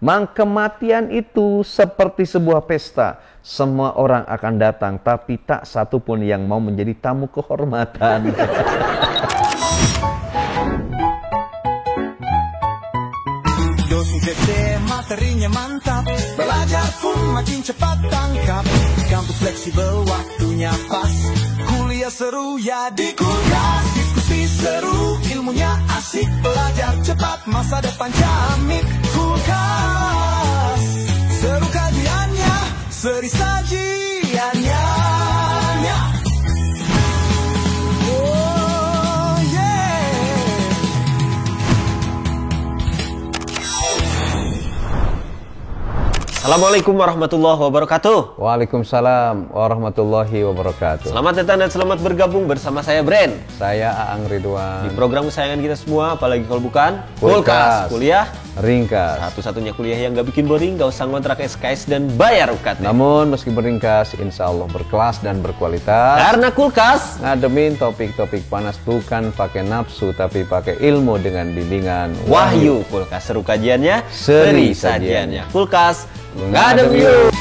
Kematian itu seperti sebuah pesta. Semua orang akan datang, tapi tak satu pun yang mau menjadi tamu kehormatan. Dosen gede, materinya mantap. Belajar pun makin cepat tangkap. Kampus fleksibel, waktunya pas. Kuliah seru ya di Kulkas. Diskusi seru, ilmunya asik. Belajar cepat, masa depan jamin. Kulkas, seru kajiannya, seri sajiannya. Oh yeah. Assalamualaikum warahmatullahi wabarakatuh. Waalaikumsalam warahmatullahi wabarakatuh. Selamat datang dan selamat bergabung bersama saya Bren Saya Aang Ridwan. di program kesayangan kita semua, apalagi kalau bukan Kulkas. Kuliah Ringkas. satu-satunya kuliah yang gak bikin boring, gak usah ngontrak SKS dan bayar UKT. Namun meski beringkas, insya Allah berkelas dan berkualitas. Karena Kulkas Ngademin topik-topik panas bukan pakai nafsu, tapi pakai ilmu dengan bimbingan Wahyu. Kulkas seru kajiannya, Seri seri sajiannya. sajiannya. Kulkas ngadem yuk.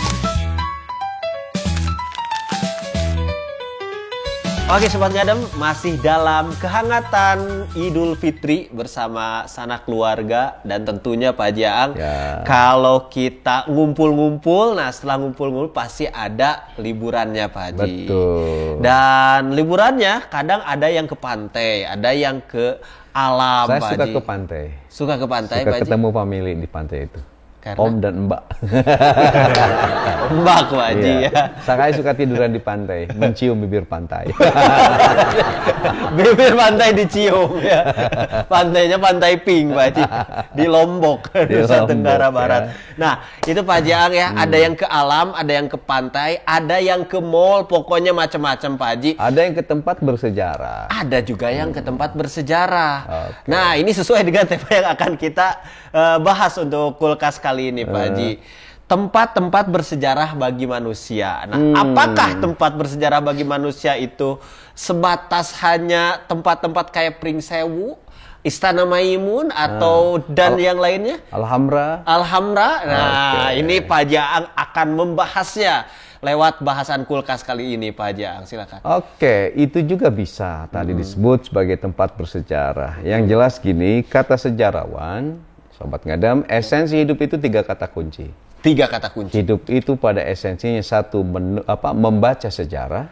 Oke Sobat Ngadem, masih dalam kehangatan Idul Fitri bersama sanak keluarga dan tentunya Pak Haji Aang. Ya. Kalau kita ngumpul-ngumpul, nah setelah ngumpul-ngumpul pasti ada liburannya Pak Haji. Betul. Dan liburannya kadang ada yang ke pantai, ada yang ke alam Saya Pak suka Haji. ke pantai. Suka ke pantai Suka Pak Haji? ketemu family di pantai itu. Karena? Om dan Mbak. Mbak Pak Haji Iya. ya. Saya suka tiduran di pantai, mencium bibir pantai. Bibir pantai dicium ya. Pantainya pantai Pink Pak Haji di Lombok, Di Nusa Lombok, Tenggara ya. Barat. Nah, itu Pak Haji Aang ya, ada yang ke alam, ada yang ke pantai, ada yang ke mall, pokoknya macam-macam Pak Haji. Ada yang ke tempat bersejarah. Ada juga yang ke tempat bersejarah. Oke. Nah, ini sesuai dengan tema yang akan kita bahas untuk Kulkas kali ini, Pak Haji. Tempat-tempat bersejarah bagi manusia. Nah, apakah tempat bersejarah bagi manusia itu sebatas hanya tempat-tempat kayak Pringsewu, Istana Maimun, atau dan yang lainnya? Alhamra. Nah, Oke. ini Pak Haji Aang akan membahasnya lewat bahasan Kulkas kali ini, Pak Haji Aang. Silakan. Oke, itu juga bisa tadi disebut sebagai tempat bersejarah. Yang jelas gini, kata sejarawan, Sobat Ngadem, esensi hidup itu 3 kata kunci. 3 kata kunci. Hidup itu pada esensinya satu, membaca sejarah.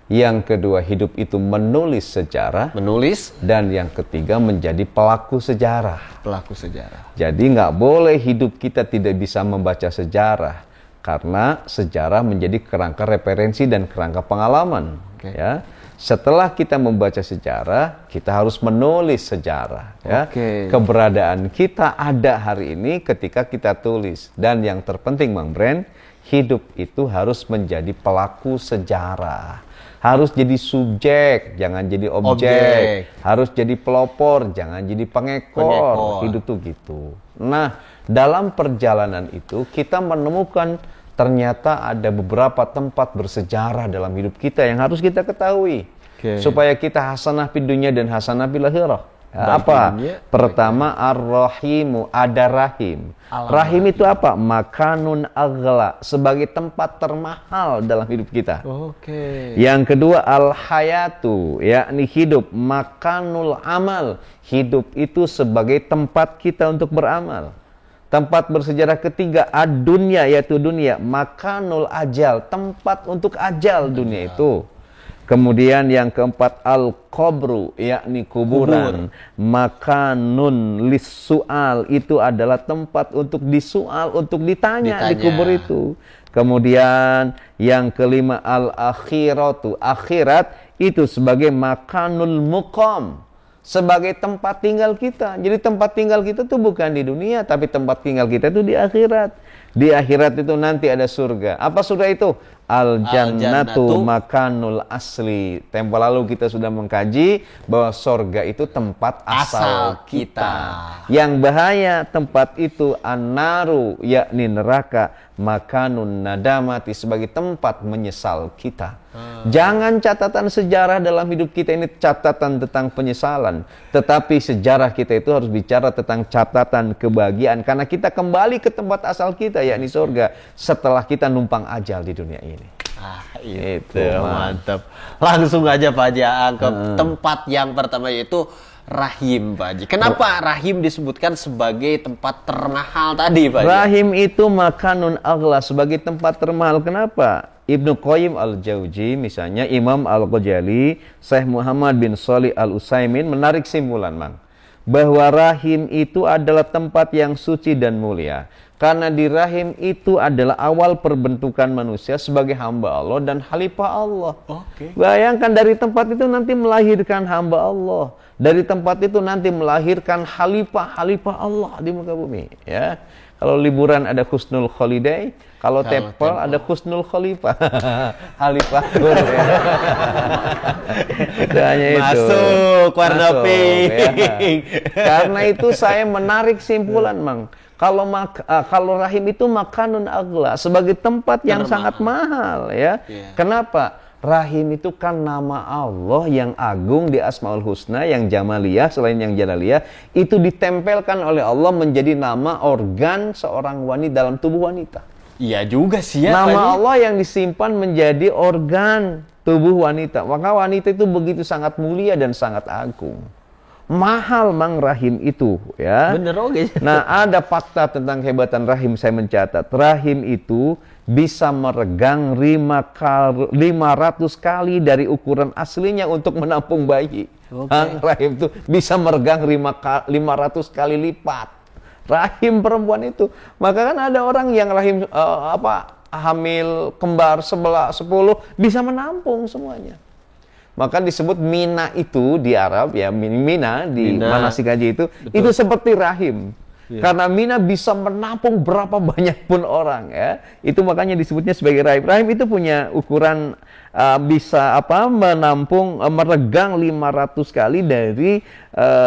Yang kedua, hidup itu menulis sejarah. Menulis, Dan yang ketiga, menjadi pelaku sejarah. pelaku sejarah. Jadi nggak boleh hidup kita tidak bisa membaca sejarah. Karena sejarah menjadi kerangka referensi dan kerangka pengalaman. Oke. Ya. Setelah kita membaca sejarah, kita harus menulis sejarah. Ya. Oke. Keberadaan kita ada hari ini ketika kita tulis. Dan yang terpenting, Bang Bren, hidup itu harus menjadi pelaku sejarah. Harus jadi subjek, jangan jadi objek. Harus jadi pelopor, jangan jadi pengekor. Hidup tuh gitu. Nah, dalam perjalanan itu kita menemukan ternyata ada beberapa tempat bersejarah dalam hidup kita yang harus kita ketahui. Oke. Supaya kita hasanah fid dunya dan hasanah fil akhirah. Baik Apa? dunia, Pertama, ar-rahimu, ada rahim. Rahim itu apa? Makanun aghla, sebagai tempat termahal dalam hidup kita. Oke. Yang kedua, al-hayatu, yakni hidup. Makanul amal, hidup itu sebagai tempat kita untuk beramal. Tempat bersejarah ketiga, ad-dunya, yaitu dunia. Makanul ajal, tempat untuk ajal dunia itu. Kemudian yang keempat, al-qabru, yakni kuburan. Makanun lis-su'al, itu adalah tempat untuk disual, untuk ditanya di kubur itu. Kemudian yang kelima, al-akhiratu, akhirat itu sebagai makanul muqam, sebagai tempat tinggal kita. Jadi tempat tinggal kita tuh bukan di dunia, tapi tempat tinggal kita tuh di akhirat. Di akhirat itu nanti ada surga. Apa surga itu? Al-jannatu makanul asli. Tempo lalu kita sudah mengkaji bahwa surga itu tempat asal kita. Yang bahaya tempat itu an-naru, yakni neraka, makanun nadamati, sebagai tempat menyesal kita. Jangan catatan sejarah dalam hidup kita ini catatan tentang penyesalan, tetapi sejarah kita itu harus bicara tentang catatan kebahagiaan, karena kita kembali ke tempat asal kita, yakni surga, setelah kita numpang ajal di dunia ini. Itu mantap. Langsung aja Pak Haji ke tempat yang pertama, yaitu rahim, Pak Haji. Kenapa rahim disebutkan sebagai tempat termahal tadi, Pak Haji? Rahim itu makanun aghla, sebagai tempat termahal. Kenapa? Ibnu Qayyim al-Jauzi, misalnya Imam Al-Ghazali, Syekh Muhammad bin Shalih Al-Utsaimin menarik simpulan, Mang, bahwa rahim itu adalah tempat yang suci dan mulia. Karena di rahim itu adalah awal perbentukan manusia sebagai hamba Allah dan khalifah Allah. Bayangkan dari tempat itu nanti melahirkan hamba Allah. Dari tempat itu nanti melahirkan khalifah Allah di muka bumi. Ya, kalau liburan ada Husnul Holiday, kalau tepel ada Husnul Khalifah. Khalifah Tur. Hanya itu. Masuk warna pink. Ya. Karena itu saya menarik simpulan, Mang. Kalau rahim itu makanun aghla, sebagai tempat yang sangat mahal, ya. Kenapa? Rahim itu kan nama Allah yang agung di Asmaul Husna, yang jamaliyah selain yang jalaliyah, itu ditempelkan oleh Allah menjadi nama organ seorang wanita dalam tubuh wanita. Iya juga sih ya. Nama Allah yang disimpan menjadi organ tubuh wanita. Maka wanita itu begitu sangat mulia dan sangat agung. Mahal, Mang, rahim itu, ya. Bener oke. Nah, ada fakta tentang kehebatan rahim, saya mencatat. Rahim itu bisa meregang 500 kali dari ukuran aslinya untuk menampung bayi. Rahim itu bisa meregang 500 kali lipat. Rahim perempuan itu. Maka kan ada orang yang rahim hamil kembar 10 bisa menampung semuanya. Maka disebut Mina itu di Arab, ya, Mina di manasik haji itu seperti rahim. Karena Mina bisa menampung berapa banyak pun orang, ya. Itu makanya disebutnya sebagai rahim. Rahim itu punya ukuran bisa menampung, meregang 500 kali dari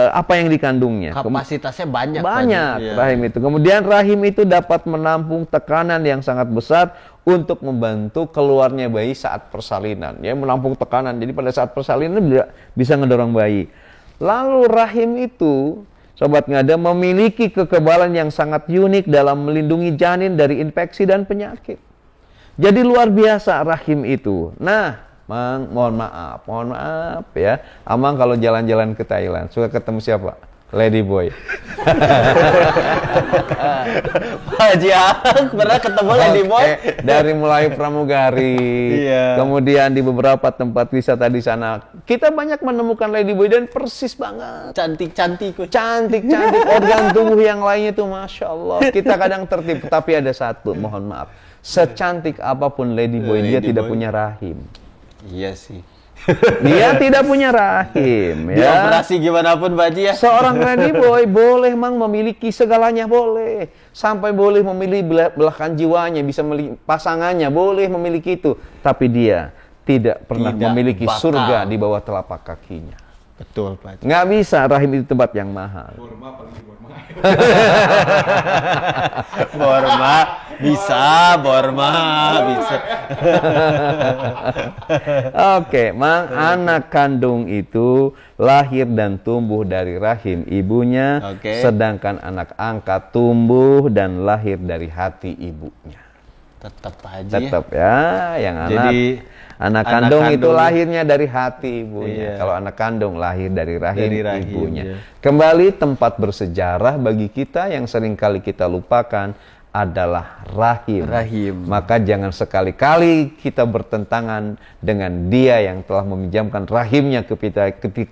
apa yang dikandungnya. Kapasitasnya banyak. Rahim itu. Kemudian rahim itu dapat menampung tekanan yang sangat besar untuk membantu keluarnya bayi saat persalinan, ya, menampung tekanan. Jadi pada saat persalinan bisa ngedorong bayi. Lalu rahim itu, Sobat Ngada, memiliki kekebalan yang sangat unik dalam melindungi janin dari infeksi dan penyakit. Jadi luar biasa rahim itu. Nah, Mang, mohon maaf ya. Amang kalau jalan-jalan ke Thailand suka ketemu siapa? Lady Boy. Pak Haji pernah ketemu Lady Boy? Dari mulai pramugari, kemudian di beberapa tempat wisata di sana, kita banyak menemukan Lady Boy dan persis banget. Cantik. Organ tubuh yang lainnya itu Masya Allah. Kita kadang tertipu, tapi ada satu, mohon maaf. Secantik apapun Lady Boy, dia tidak punya rahim. Iya sih. Dia tidak punya rahim, ya. Dia operasi gimana pun, Pak Haji, ya. Seorang Lady Boy boleh, Mang, memiliki segalanya, boleh. Sampai boleh memilih belahan jiwanya, bisa memilih pasangannya, boleh memiliki itu. Tapi dia tidak pernah memiliki surga di bawah telapak kakinya. Betul, Pak Haji. Nggak bisa, rahim itu tempat yang mahal. Borma bisa. Oke, Mang, anak kandung itu lahir dan tumbuh dari rahim ibunya, sedangkan anak angkat tumbuh dan lahir dari hati ibunya. Tetap aja. Tetap ya, yang anak kandung itu lahirnya dari hati ibunya. Kalau anak kandung lahir dari rahim ibunya. Kembali, tempat bersejarah bagi kita yang seringkali kita lupakan adalah rahim. Maka jangan sekali-kali kita bertentangan dengan dia yang telah meminjamkan rahimnya ke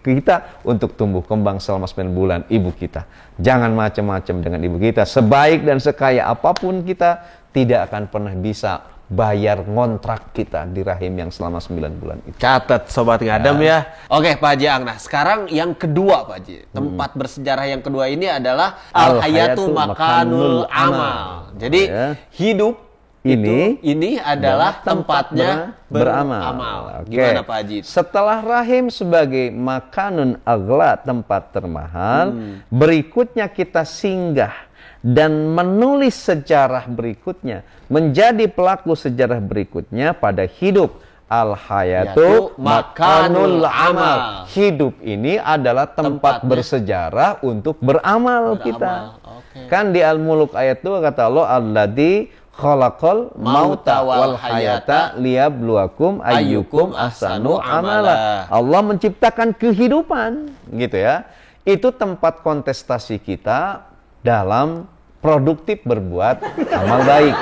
kita untuk tumbuh kembang selama 9 bulan ibu kita. Jangan macam-macam dengan ibu kita. Sebaik dan sekaya apapun kita, tidak akan pernah bisa bayar ngontrak kita di rahim yang selama 9 bulan itu. Catat Sobat Ngadem, ya. Oke, Pak Haji Ang. Nah, sekarang yang kedua, Pak Haji. Tempat bersejarah yang kedua ini adalah Al-Hayatu Makanul Amal. Jadi Ya. hidup Ini ini adalah tempatnya beramal. Oke. Gimana Pak Haji? Setelah rahim sebagai makanun agla, tempat termahal, berikutnya kita singgah dan menulis sejarah berikutnya, menjadi pelaku sejarah berikutnya pada hidup. Al-hayatu makanul amal. Hidup ini adalah tempat Tempatnya bersejarah untuk beramal kita. Oke. Kan di Al-Muluk ayat 2 kata Allah, alladzi khalaqal mauta wal hayata liyabluwakum ayyukum ahsanu amala. Allah menciptakan kehidupan, gitu ya. Itu tempat kontestasi kita dalam produktif berbuat amal baik.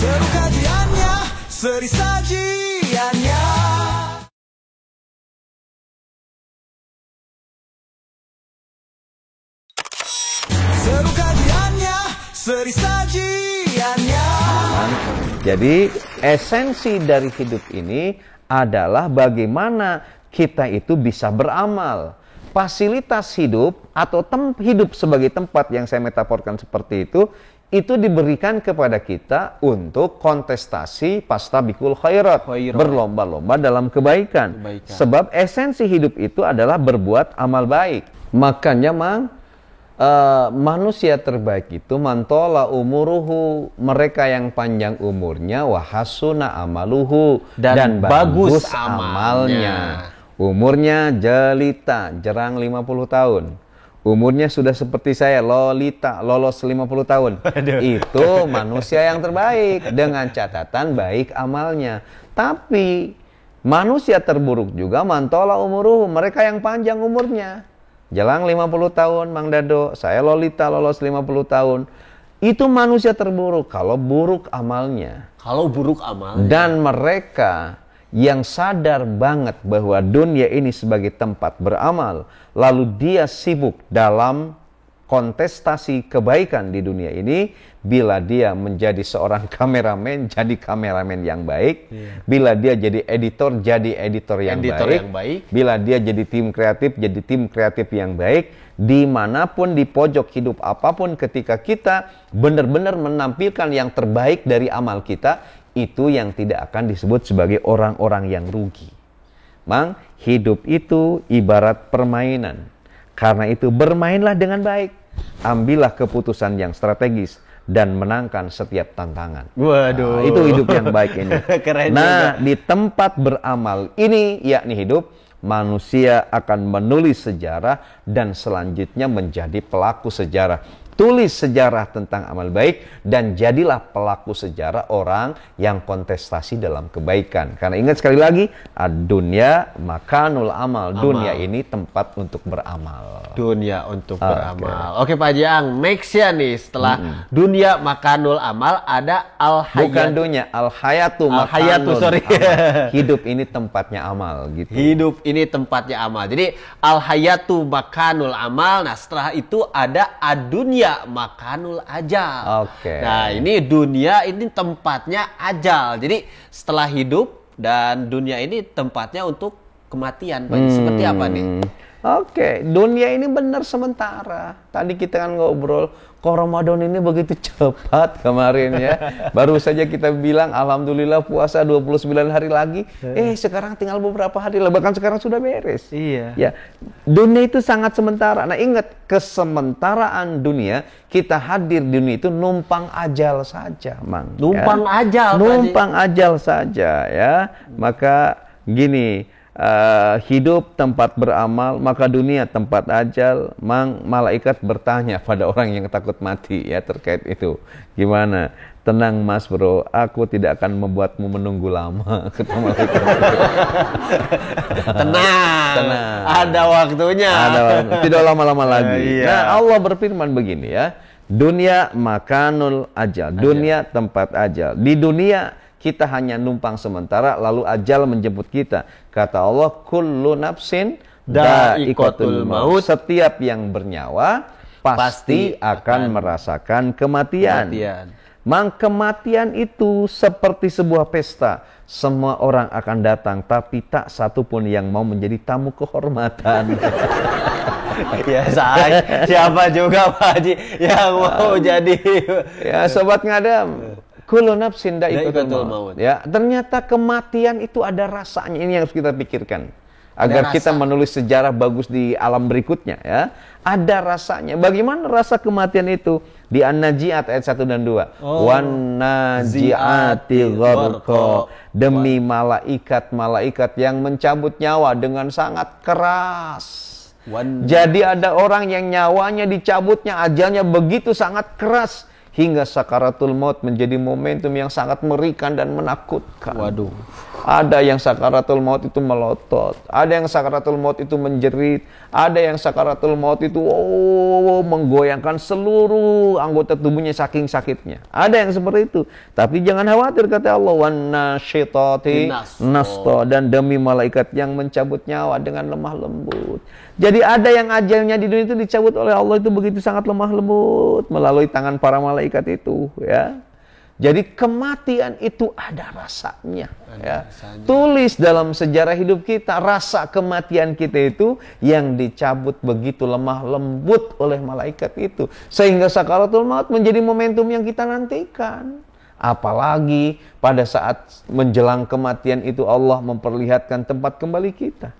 Seru kajiannya, seri sajiannya. Seru kajiannya, seri sajiannya. Jadi esensi dari hidup ini adalah bagaimana kita itu bisa beramal. Fasilitas hidup atau hidup sebagai tempat yang saya metaforkan seperti itu diberikan kepada kita untuk kontestasi pastabikul khairat, berlomba-lomba dalam kebaikan. Sebab esensi hidup itu adalah berbuat amal baik. Makanya manusia terbaik itu mantola umuruhu, mereka yang panjang umurnya, wahasuna amaluhu, dan bagus amalnya. Umurnya jelita, jerang 50 tahun. Umurnya sudah seperti saya, lolita, lolos 50 tahun. Itu manusia yang terbaik dengan catatan baik amalnya. Tapi manusia terburuk juga mantola umuruhu, mereka yang panjang umurnya. Jelang 50 tahun, Mang Dado, saya lolita, lolos 50 tahun. Itu manusia terburuk kalau buruk amalnya. Kalau buruk amalnya. Dan mereka yang sadar banget bahwa dunia ini sebagai tempat beramal, lalu dia sibuk dalam kontestasi kebaikan di dunia ini. Bila dia menjadi seorang kameramen, jadi kameramen yang baik. Bila dia jadi editor yang baik. Bila dia jadi tim kreatif, jadi tim kreatif yang baik. Dimanapun di pojok hidup apapun, ketika kita benar-benar menampilkan yang terbaik dari amal kita, itu yang tidak akan disebut sebagai orang-orang yang rugi. Mang, hidup itu ibarat permainan. Karena itu bermainlah dengan baik. Ambillah keputusan yang strategis dan menangkan setiap tantangan. Waduh. Nah, itu hidup yang baik ini. Keren nah, juga. di tempat beramal ini, yakni hidup, manusia akan menulis sejarah dan selanjutnya menjadi pelaku sejarah. Tulis sejarah tentang amal baik dan jadilah pelaku sejarah orang yang kontestasi dalam kebaikan. Karena ingat sekali lagi, dunia makanul amal. Dunia ini tempat untuk beramal. Dunia untuk beramal. Oke Pak Jang, next ya nih, setelah dunia makanul amal ada al-hayat. Bukan dunia, al-hayatu Al-hayatu, makanul sorry. amal. Hidup ini tempatnya amal gitu. Hidup ini tempatnya amal. Jadi al-hayatu makanul amal. Nah, setelah itu ada ad-dunya makanul ajal. Oke. Nah, ini dunia ini tempatnya ajal. Jadi setelah hidup dan dunia ini tempatnya untuk kematian. Pak. Seperti apa nih? Oke, dunia ini benar sementara. Tadi kita kan ngobrol, kok Ramadan ini begitu cepat kemarin ya. Baru saja kita bilang alhamdulillah puasa 29 hari lagi. Sekarang tinggal beberapa hari lah, bahkan sekarang sudah beres. Iya. Ya, dunia itu sangat sementara. Nah, ingat kesementaraan dunia, kita hadir di dunia itu numpang ajal saja, Mang. Numpang ajal, Pak. Numpang ajal saja ya. Maka gini, hidup tempat beramal, maka dunia tempat ajal. Mang, malaikat bertanya pada orang yang takut mati ya terkait itu. Gimana? Tenang Mas Bro, aku tidak akan membuatmu menunggu lama. Kata malaikat. Tenang. Ada waktunya. Tidak lama-lama lagi. Iya. Nah, Allah berfirman begini ya. Dunia makanul ajal. Dunia tempat ajal. Di dunia kita hanya numpang sementara, lalu ajal menjemput kita. Kata Allah, kullu nafsin dha'iqatul maut. Setiap yang bernyawa pasti akan merasakan kematian. Mang, kematian itu seperti sebuah pesta. Semua orang akan datang, tapi tak satu pun yang mau menjadi tamu kehormatan. Ya siapa juga Pak Haji yang mau jadi Ya sobat ngadam, kullu nafsin dha'iqatul Dha'iqatul maut. maut. Ya, ternyata kematian itu ada rasanya. Ini yang harus kita pikirkan. Agar kita rasa. menulis sejarah bagus di alam berikutnya ya. Ada rasanya. Bagaimana rasa kematian itu? Di An-Naji'at ayat 1 dan 2. Oh. Wan naji'ati gharqa. Demi malaikat-malaikat yang mencabut nyawa dengan sangat keras. Jadi ada orang yang nyawanya dicabutnya, ajalnya begitu sangat keras hingga sakaratul maut menjadi momentum yang sangat mengerikan dan menakutkan. Waduh. Ada yang sakaratul maut itu melotot, ada yang sakaratul maut itu menjerit, ada yang sakaratul maut itu menggoyangkan seluruh anggota tubuhnya saking sakitnya. Ada yang seperti itu. Tapi jangan khawatir, kata Allah, wan nasyitati nasta, dan demi malaikat yang mencabut nyawa dengan lemah lembut. Jadi ada yang ajalnya di dunia itu dicabut oleh Allah itu begitu sangat lemah lembut melalui tangan para malaikat itu, ya. Jadi kematian itu ada rasanya, ya. Tulis dalam sejarah hidup kita, rasa kematian kita itu yang dicabut begitu lemah lembut oleh malaikat itu, sehingga sakaratul maut menjadi momentum yang kita nantikan. Apalagi pada saat menjelang kematian itu Allah memperlihatkan tempat kembali kita.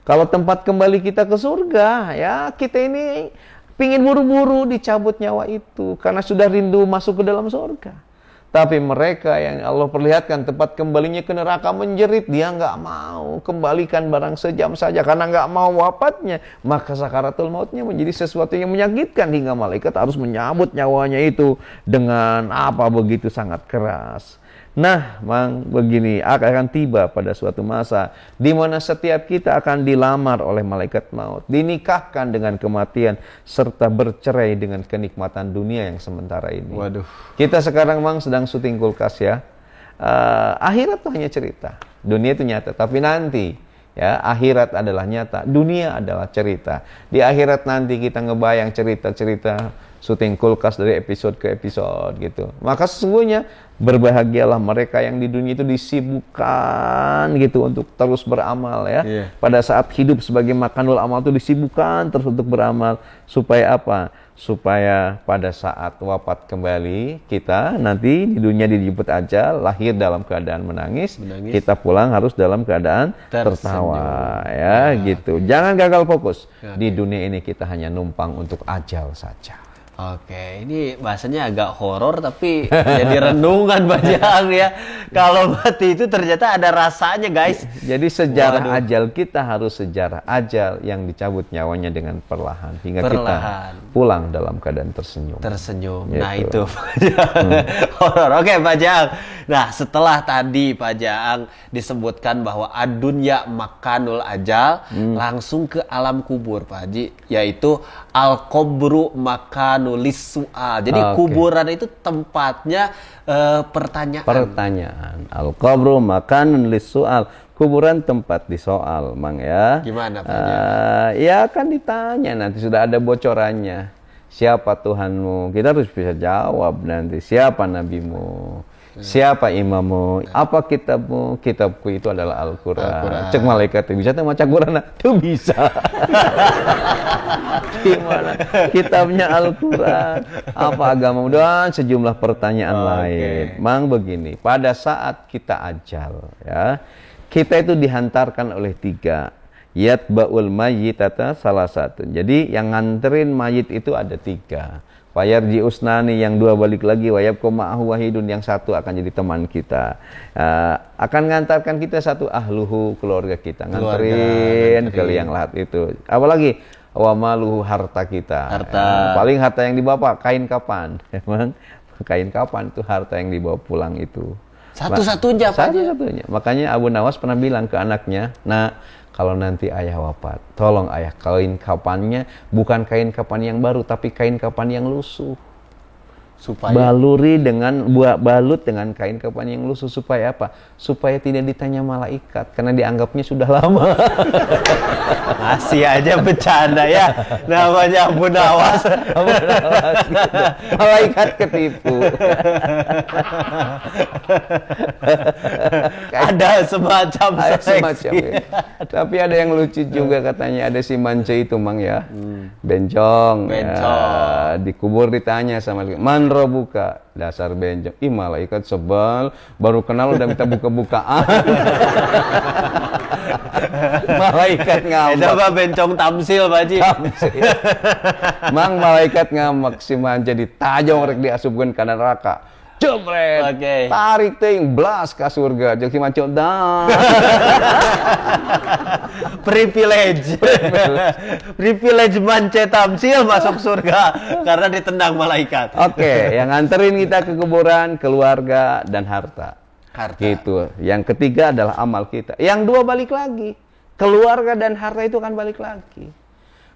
Kalau tempat kembali kita ke surga, ya kita ini pingin buru-buru dicabut nyawa itu karena sudah rindu masuk ke dalam surga. Tapi mereka yang Allah perlihatkan tempat kembalinya ke neraka menjerit, dia nggak mau kembalikan barang sejam saja karena nggak mau wafatnya. Maka sakaratul mautnya menjadi sesuatu yang menyakitkan hingga malaikat harus menyabut nyawanya itu dengan apa begitu sangat keras. Nah, Mang, begini, akan tiba pada suatu masa di mana setiap kita akan dilamar oleh malaikat maut, dinikahkan dengan kematian, serta bercerai dengan kenikmatan dunia yang sementara ini. Waduh. Kita sekarang, Mang, sedang syuting kulkas ya. Akhirat itu hanya cerita, dunia itu nyata, tapi nanti ya akhirat adalah nyata, dunia adalah cerita. Di akhirat nanti kita ngebayang cerita-cerita syuting kulkas dari episode ke episode gitu. Maka sesungguhnya berbahagialah mereka yang di dunia itu disibukkan gitu untuk terus beramal ya. Yeah. Pada saat hidup sebagai makanul amal itu disibukkan terus untuk beramal supaya apa? Supaya pada saat wafat kembali kita nanti di dunia dijemput ajal, lahir dalam keadaan menangis. Kita pulang harus dalam keadaan tertawa ya gitu. Jangan gagal fokus. Di dunia ini kita hanya numpang untuk ajal saja. Oke, ini bahasanya agak horor tapi jadi renungan banyak ya. Kalau mati itu ternyata ada rasanya, guys. Jadi sejarah ajal kita harus sejarah ajal yang dicabut nyawanya dengan perlahan hingga kita pulang dalam keadaan tersenyum. Tersenyum. Gitu. Nah, itu Pak Jaang. Horor. Oke, Pak Jaang. Nah, setelah tadi Pak Jaang disebutkan bahwa adunya makanul ajal, langsung ke alam kubur, Pak Haji, yaitu al-qabru makan nulis soal. Jadi kuburan itu tempatnya pertanyaan. Pertanyaan. Al-qabru makanun lis-su'al. Kuburan tempat disoal, Mang ya. Gimana Pak? Ya kan ditanya nanti sudah ada bocorannya. Siapa Tuhanmu? Kita harus bisa jawab nanti. Siapa nabimu? Siapa imammu? Apa kitabmu? Kitabku itu adalah Al-Quran. Cek malaikat bisa tuh maca Quran? Tuh bisa. Gimana? Kitabnya Al-Quran. Apa agamamu? Dan sejumlah pertanyaan lain. Mang begini, pada saat kita ajal, ya, kita itu dihantarkan oleh 3. Yatba'ul mayyitata salah satu. Jadi yang nganterin mayit itu ada 3. Fayarji usnani, yang 2 balik lagi, wayabqa ma'ahu wahidun, yang 1 akan jadi teman kita. Akan ngantarkan kita 1 ahluhu, keluarga kita, nganterin ke liang lahat itu. Apalagi wa maluhu, harta kita. Paling harta yang dibawa kain kapan. Emang kain kapan itu harta yang dibawa pulang itu. Satu-satunya Pak. Satu-satunya. Makanya Abu Nawas pernah bilang ke anaknya, "Nah, kalau nanti ayah wafat, tolong ayah kain kapannya bukan kain kapan yang baru, tapi kain kapan yang lusuh. Supaya baluri dengan balut dengan kain kapan yang lusuh supaya apa? Supaya tidak ditanya malaikat karena dianggapnya sudah lama. masih aja bercanda ya. Namanya Abu Nawas. Gitu. Malaikat ketipu. Ada semacam Ada seleksi. semacam ya. Tapi ada yang lucu juga katanya, ada si Mance itu mang ya, bencong, ya, dikubur ditanya sama man robuka, dasar bencong, ih malaikat sebel, baru kenal udah minta buka-bukaan. Malaikat ngambek. Coba bencong tamsil Pak Haji. Mang malaikat ngamak si Mance ditajong rek diasupkeun ka neraka. Jebret, Oke. tarik ting blas ka surga, jeung si Mance dah. Privilege. Privilege Mance tamsil masuk surga karena ditendang malaikat. Oke, yang nganterin kita ke kuburan, keluarga dan harta. Harta. Gitu. Yang ketiga adalah amal kita. Yang dua balik lagi. Keluarga dan harta itu akan balik lagi.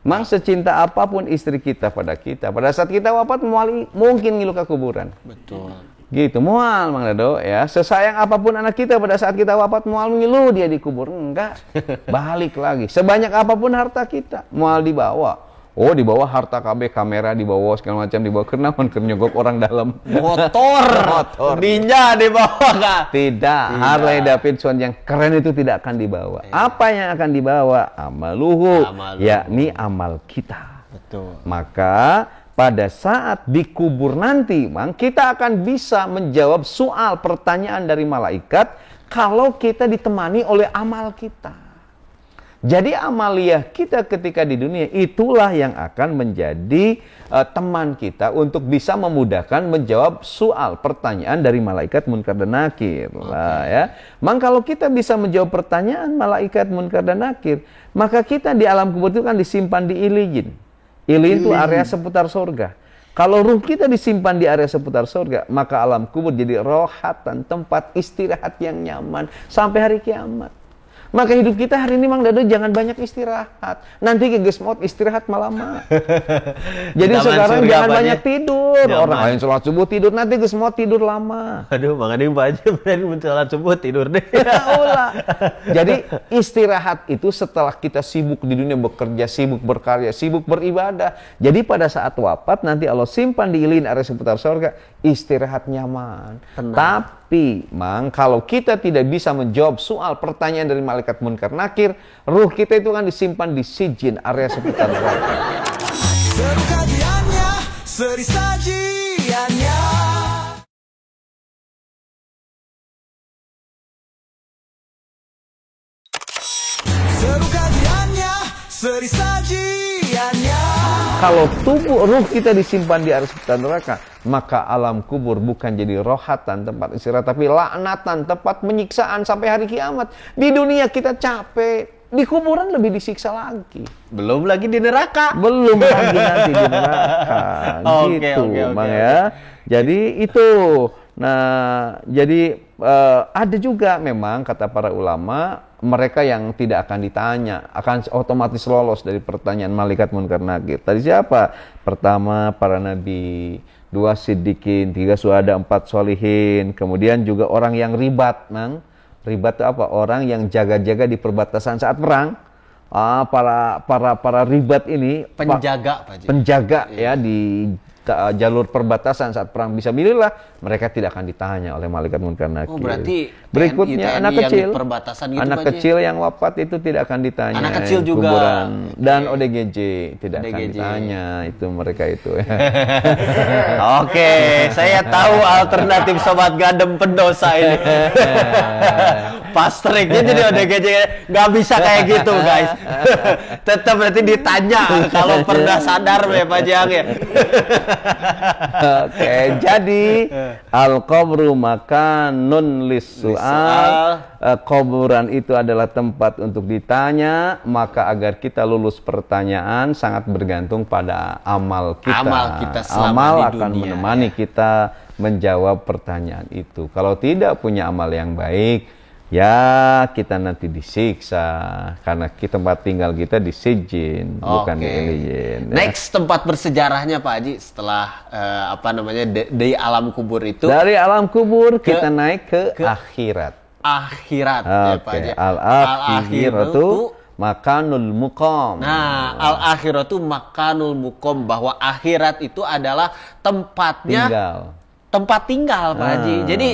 Mang secinta apapun istri kita pada kita, pada saat kita wafat mungkin ngilu ke kuburan. Betul. Gitu, mual Mang Dado ya. Sesayang apapun anak kita pada saat kita wafat mual ngilu dia dikubur. Enggak. Balik lagi. Sebanyak apapun harta kita, mual dibawa. Oh, dibawa harta KB, kamera dibawa segala macam dibawa karena nyogok orang dalam. Motor. Ninja dibawa Kak. Tidak, Harley Davidson yang keren itu tidak akan dibawa. Apa yang akan dibawa? Amaluhu, yakni amal kita. Betul. Maka pada saat dikubur nanti, Mang, kita akan bisa menjawab soal pertanyaan dari malaikat kalau kita ditemani oleh amal kita. Jadi amaliyah kita ketika di dunia itulah yang akan menjadi teman kita untuk bisa memudahkan menjawab soal pertanyaan dari malaikat munkar dan nakir. Lah ya. Mang kalau kita bisa menjawab pertanyaan malaikat munkar dan nakir, maka kita di alam kubur itu kan disimpan di Iliyin. Iliyin itu area seputar surga. Kalau ruh kita disimpan di area seputar surga, maka alam kubur jadi rohatan, tempat istirahat yang nyaman sampai hari kiamat. Maka hidup kita hari ini Mang Dado jangan banyak istirahat. Nanti geges maut istirahat malam. Jadi Taman sekarang surga jangan Pak banyak Haji. tidur. Nyaman. Orang lain sholat subuh tidur, nanti geges maut tidur lama. Aduh, Bang Ading Pak Haji berani mencalat subuh tidur deh. Ulah. Jadi istirahat itu setelah kita sibuk di dunia bekerja, sibuk berkarya, sibuk beribadah. Jadi pada saat wafat nanti Allah simpan di Iliyin area seputar surga, istirahat nyaman. Tapi, Mang, kalau kita tidak bisa menjawab soal pertanyaan dari malaikat munkar nakir, ruh kita itu kan disimpan di sijin area seputar neraka. Seru kajiannya, seri sajiannya. Seru kajiannya, seri sajiannya. Kalau tubuh ruh kita disimpan di area seputar neraka, maka alam kubur bukan jadi rohatan tempat istirahat, tapi laknatan tempat penyiksaan sampai hari kiamat. Di dunia kita capek, di kuburan lebih disiksa lagi. Belum lagi di neraka. Belum lagi nanti di neraka. Gitu, Bang ya. Jadi itu. Nah, jadi ada juga memang kata para ulama, mereka yang tidak akan ditanya, akan otomatis lolos dari pertanyaan malaikat munkar nakir. Tadi siapa? Pertama para nabi, 2 siddiqin, 3 syuhada, 4 sholihin, kemudian juga orang yang ribat, Mang. Ribat itu apa? Orang yang jaga-jaga di perbatasan saat perang. Para ribat ini Penjaga, Pak Haji. penjaga ya di jalur perbatasan saat perang, bisa milihlah mereka tidak akan ditanya oleh malaikat munkar nakir. Oh, berarti berikutnya TNI anak yang kecil, di perbatasan gitu, anak Pak Haji? kecil yang wafat itu tidak akan ditanya. Anak kecil juga. Kuburan. Dan ODGJ tidak akan ODGJ. ditanya itu mereka itu. Oke, saya tahu alternatif sobat gadem pendosa ini. Pastriknya jadi ODGJ nggak bisa kayak gitu guys. Tetap berarti ditanya kalau pernah sadar ya Pak Jang ya. Oke, jadi al-qabru makanun lis-su'al. Kuburan itu adalah tempat untuk ditanya, maka agar kita lulus pertanyaan sangat bergantung pada amal kita. Amal kita selama Amal di akan dunia, menemani kita menjawab pertanyaan itu. Kalau tidak punya amal yang baik, Ya, kita nanti disiksa karena tempat tinggal kita di sijin, bukan di iliyin. Ya. Next tempat bersejarahnya Pak Haji setelah dari alam kubur itu. Dari alam kubur kita naik ke akhirat. Akhirat ya Pak Haji. Al-akhiratu makanul muqam. Nah, al-akhiratu makanul muqam, bahwa akhirat itu adalah tempatnya tempat tinggal Pak Haji. Jadi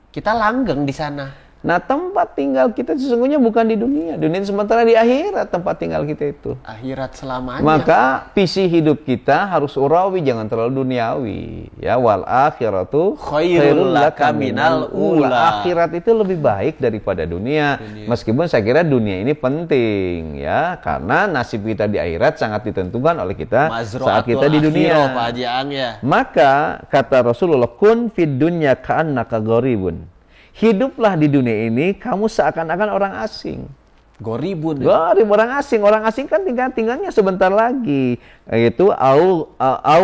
kita langgeng di sana. Nah, tempat tinggal kita sesungguhnya bukan di dunia. Dunia sementara, di akhirat tempat tinggal kita itu. Akhirat selamanya. Maka visi hidup kita harus urawi, jangan terlalu duniawi. Ya, wal akhiratu khairul laka minal ula. Akhirat itu lebih baik daripada dunia. Meskipun saya kira dunia ini penting, ya, karena nasib kita di akhirat sangat ditentukan oleh kita saat kita di dunia. Pak Haji Ang, ya. Maka kata Rasulullah, kun fid dunya ka'annaka gharibun. Hiduplah di dunia ini kamu seakan-akan orang asing. Goribun. Gorib, orang asing. Orang asing kan tinggalnya sebentar lagi. Itu au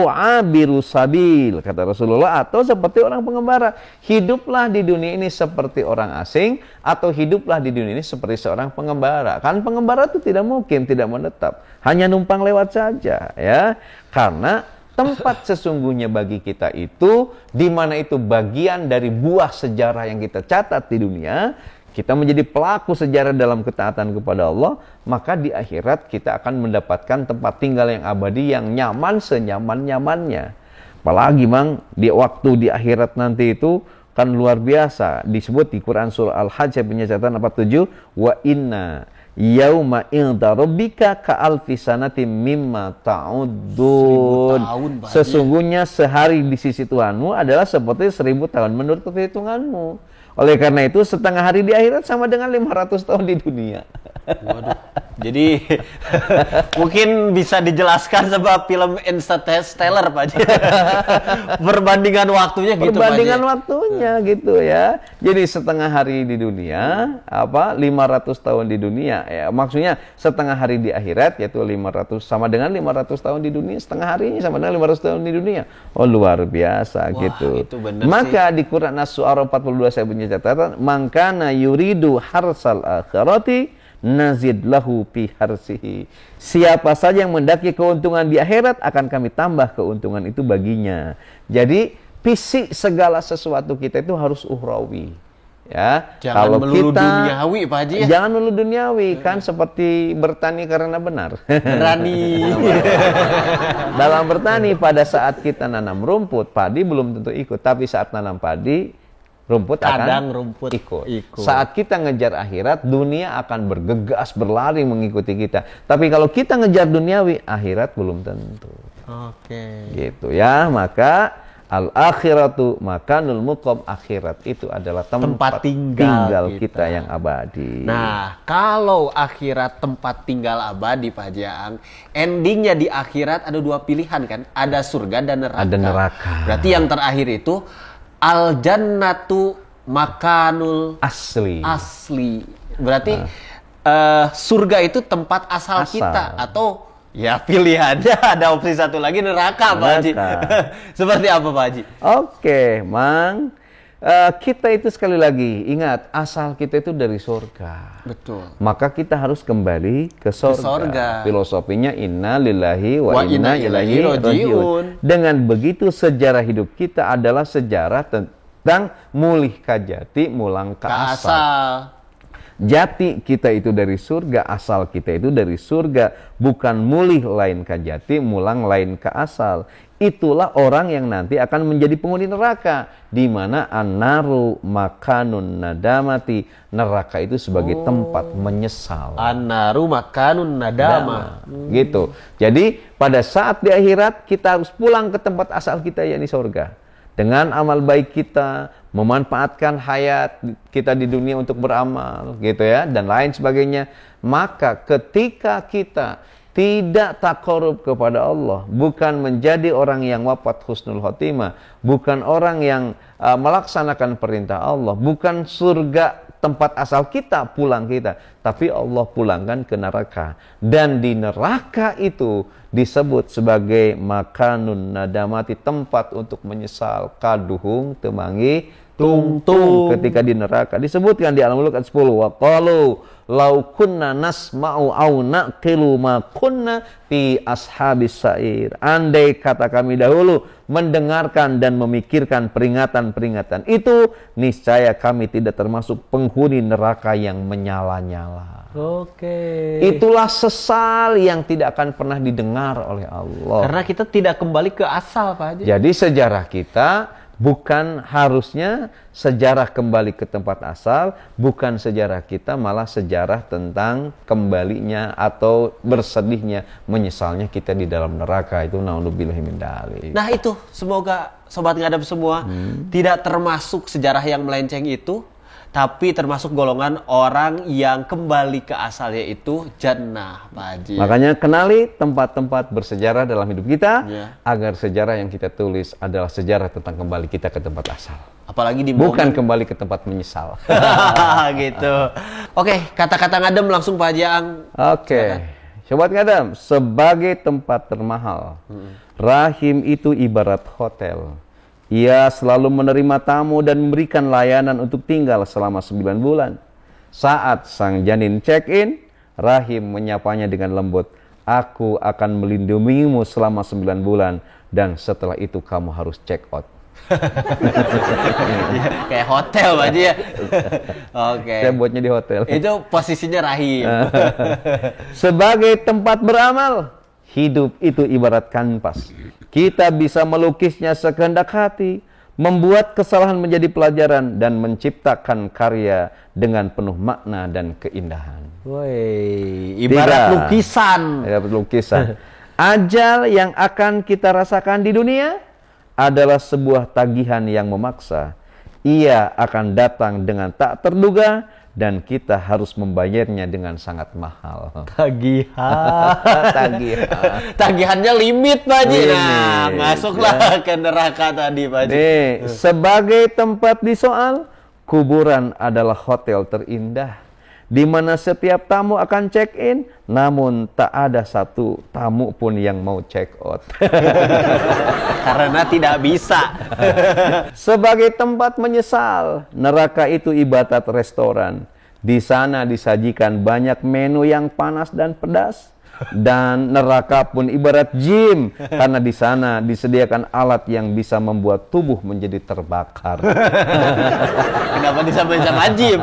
abiru sabil, kata Rasulullah, atau seperti orang pengembara. Hiduplah di dunia ini seperti orang asing, atau hiduplah di dunia ini seperti seorang pengembara. Kan pengembara itu tidak mungkin tidak menetap, hanya numpang lewat saja, ya. Karena tempat sesungguhnya bagi kita itu, di mana itu bagian dari buah sejarah yang kita catat di dunia, kita menjadi pelaku sejarah dalam ketaatan kepada Allah, maka di akhirat kita akan mendapatkan tempat tinggal yang abadi, yang nyaman senyaman-nyamannya. Apalagi di waktu di akhirat nanti itu kan luar biasa. Disebut di Quran surah Al-Hajj, saya punya catatan 47, wa inna yauma inda rabbika ka'alfi sanatin mimma ta'uddun. Sesungguhnya sehari di sisi Tuhanmu adalah seperti 1000 tahun menurut perhitunganmu. Oleh karena itu setengah hari di akhirat sama dengan 500 tahun di dunia. Waduh. Jadi mungkin bisa dijelaskan sebab film Interstellar Pak Haji. Perbandingan waktunya gitu Pak Haji. Perbandingan waktunya gitu ya. Jadi setengah hari di dunia, 500 tahun di dunia. Ya, maksudnya setengah hari di akhirat yaitu 500 sama dengan 500 tahun di dunia, setengah harinya sama dengan 500 tahun di dunia. Oh, luar biasa. Wah, gitu. Itu benar. Maka di Quran As-Su'ara 42 saya punya catatan, mangkana yuridu harsal akhirati nazid lahu fi harsihi. Siapa saja yang mendaki keuntungan di akhirat, akan kami tambah keuntungan itu baginya. Jadi visi segala sesuatu kita itu harus ukhrawi. Ya, jangan kalau melulu kita duniawi Pak Haji, ya? Jangan melulu duniawi, kan seperti bertani karena benar. Berani. Dalam bertani, pada saat kita nanam rumput, padi belum tentu ikut, tapi saat nanam padi, rumput kadang akan rumput ikut. Saat kita ngejar akhirat, dunia akan bergegas berlari mengikuti kita. Tapi kalau kita ngejar duniawi, akhirat belum tentu. Oke. Gitu ya, maka al-akhiratu makanul muqam, akhirat itu adalah tempat tinggal kita yang abadi. Nah, kalau akhirat tempat tinggal abadi Pak Haji Ang, endingnya di akhirat ada dua pilihan kan? Ada surga dan neraka. Ada neraka. Berarti yang terakhir itu al-jannatu makanul asli. Berarti surga itu tempat asal kita, atau ya pilihannya ada opsi satu lagi, neraka Pak Haji. Seperti apa Pak Haji? Oke, Mang. Kita itu sekali lagi ingat, asal kita itu dari surga. Betul. Maka kita harus kembali ke surga. Filosofinya inna lillahi wa inna ilaihi rajiun. Dengan begitu sejarah hidup kita adalah sejarah tentang mulih kajati mulang ka asal. Jati kita itu dari surga, asal kita itu dari surga, bukan mulih lain kajati, mulang lain ka asal. Itulah orang yang nanti akan menjadi penghuni neraka, di mana an-naru makanun nadamati, neraka itu sebagai tempat menyesal. An-naru makanun nadama. Gitu. Jadi pada saat di akhirat kita harus pulang ke tempat asal kita, yakni surga. Dengan amal baik kita, memanfaatkan hayat kita di dunia untuk beramal, gitu ya, dan lain sebagainya. Maka ketika kita tidak takarub kepada Allah, bukan menjadi orang yang wafat husnul khotimah, bukan orang yang melaksanakan perintah Allah, bukan surga tempat asal kita, pulang kita, tapi Allah pulangkan ke neraka. Dan di neraka itu disebut sebagai makanun nadamati, tempat untuk menyesal, kaduhung temangi tung ketika di neraka. Disebutkan di Al-Mulk ayat 10, wa qalu law kunna nasma'u aw naqilu ma kunna fi ashabis sa'ir. Andai kata kami dahulu mendengarkan dan memikirkan peringatan-peringatan itu, niscaya kami tidak termasuk penghuni neraka yang menyala-nyala. Oke. Itulah sesal yang tidak akan pernah didengar oleh Allah. Karena kita tidak kembali ke asal, Pak Haji. Jadi sejarah kita bukan harusnya sejarah kembali ke tempat asal, bukan sejarah kita malah sejarah tentang kembalinya atau bersedihnya, menyesalnya kita di dalam neraka. Itu naudzubillahi min dzalik. Nah itu, semoga Sobat Ngadem semua tidak termasuk sejarah yang melenceng itu, tapi termasuk golongan orang yang kembali ke asal, yaitu jannah, Pak Haji. Makanya kenali tempat-tempat bersejarah dalam hidup kita, Ya. agar sejarah yang kita tulis adalah sejarah tentang kembali kita ke tempat asal. Apalagi di Bukan momen kembali ke tempat menyesal. gitu. Oke, kata-kata Ngadem langsung Pak Haji Ang. Oke, Sobat Ngadem, sebagai tempat termahal, rahim itu ibarat hotel. Ia selalu menerima tamu dan memberikan layanan untuk tinggal selama 9 bulan. Saat sang janin check-in, rahim menyapanya dengan lembut, "Aku akan melindungimu selama 9 bulan dan setelah itu kamu harus check out." Kayak hotel Pak Haji ya. Oke. Saya buatnya di hotel. Itu posisinya rahim. Sebagai tempat beramal, hidup itu ibarat kanvas. Kita bisa melukisnya sekehendak hati, membuat kesalahan menjadi pelajaran, dan menciptakan karya dengan penuh makna dan keindahan. Woi, ibarat Tiga. lukisan. Ibarat lukisan. Ajal yang akan kita rasakan di dunia adalah sebuah tagihan yang memaksa. Ia akan datang dengan tak terduga dan kita harus membayarnya dengan sangat mahal. Tagihan. Tagihan. Tagihannya limit Pak Haji. Nah, Limit, masuklah ke neraka tadi Pak Haji. Nih, sebagai tempat disoal, kuburan adalah hotel terindah, di mana setiap tamu akan check-in, namun tak ada satu tamu pun yang mau check-out. Karena tidak bisa. Sebagai tempat menyesal, neraka itu ibarat restoran. Di sana disajikan banyak menu yang panas dan pedas. Dan neraka pun ibarat gym, karena di sana disediakan alat yang bisa membuat tubuh menjadi terbakar. Kenapa disamain sama Jim?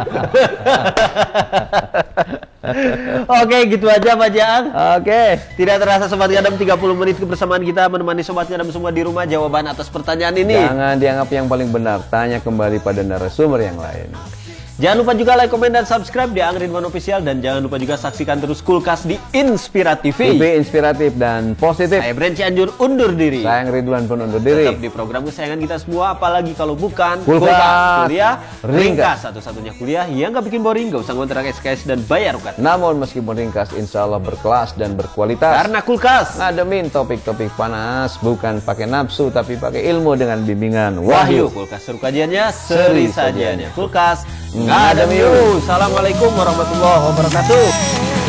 Oke, gitu aja Pak Jaang. Oke. Tidak terasa Sobat Ngadem 30 menit kebersamaan kita menemani Sobat Ngadem semua di rumah. Jawaban atas pertanyaan ini Jangan dianggap yang paling benar, tanya kembali pada narasumber yang lain. jangan lupa juga like, komen, dan subscribe di Ang Ridwan Official. Dan jangan lupa juga saksikan terus Kulkas di Inspira TV. TV inspiratif dan positif. Saya Brand Cianjur undur diri. Sayang Ridwan pun undur Tetap diri. di program kesayangan kita semua, apalagi kalau bukan Kulkas Kuliah Ringkas. Satu-satunya kuliah yang gak bikin boring, gak usah ngontrak SKS dan bayar UKT. Namun meskipun ringkas, insya Allah berkelas dan berkualitas. Karena Kulkas Ngademin topik-topik panas, bukan pakai nafsu tapi pakai ilmu dengan bimbingan Wahyu. Wahyu. Kulkas seru kajiannya, seri sajiannya. Kulkas Ngadem yuk. Assalamualaikum warahmatullahi wabarakatuh.